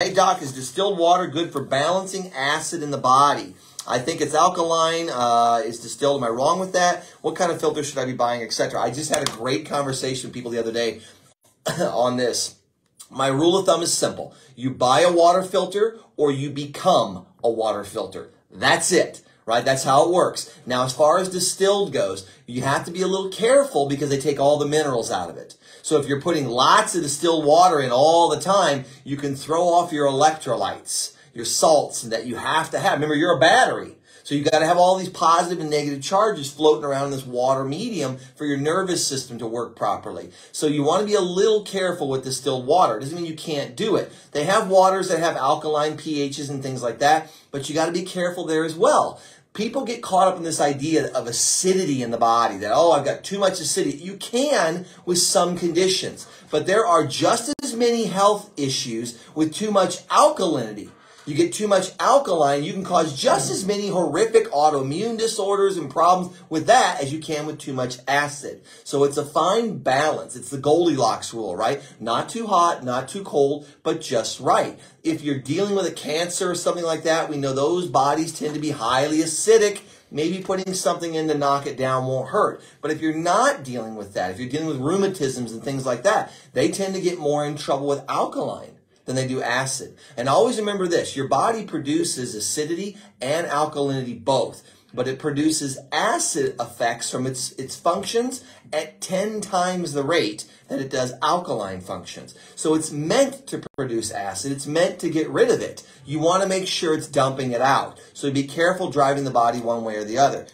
Hey doc, is distilled water good for balancing acid in the body? I think it's alkaline, it's distilled. Am I wrong with that? What kind of filter should I be buying, etc.? I just had a great conversation with people the other day on this. My rule of thumb is simple. You buy a water filter or you become a water filter. That's it, right? That's how it works. Now, as far as distilled goes, you have to be a little careful because they take all the minerals out of it. So if you're putting lots of distilled water in all the time, you can throw off your electrolytes, your salts that you have to have. Remember, you're a battery. So you got to have all these positive and negative charges floating around in this water medium for your nervous system to work properly. So you want to be a little careful with distilled water. It doesn't mean you can't do it. They have waters that have alkaline pHs and things like that, but you got to be careful there as well. People get caught up in this idea of acidity in the body, that, oh, I've got too much acidity. You can with some conditions, but there are just as many health issues with too much alkalinity. You get too much alkaline, you can cause just as many horrific autoimmune disorders and problems with that as you can with too much acid. So it's a fine balance. It's the Goldilocks rule, right? Not too hot, not too cold, but just right. If you're dealing with a cancer or something like that, we know those bodies tend to be highly acidic. Maybe putting something in to knock it down won't hurt. But if you're not dealing with that, if you're dealing with rheumatisms and things like that, they tend to get more in trouble with alkaline than they do acid. And always remember this, your body produces acidity and alkalinity both, but it produces acid effects from its functions at 10 times the rate that it does alkaline functions. So it's meant to produce acid, it's meant to get rid of it. You want to make sure it's dumping it out. So be careful driving the body one way or the other.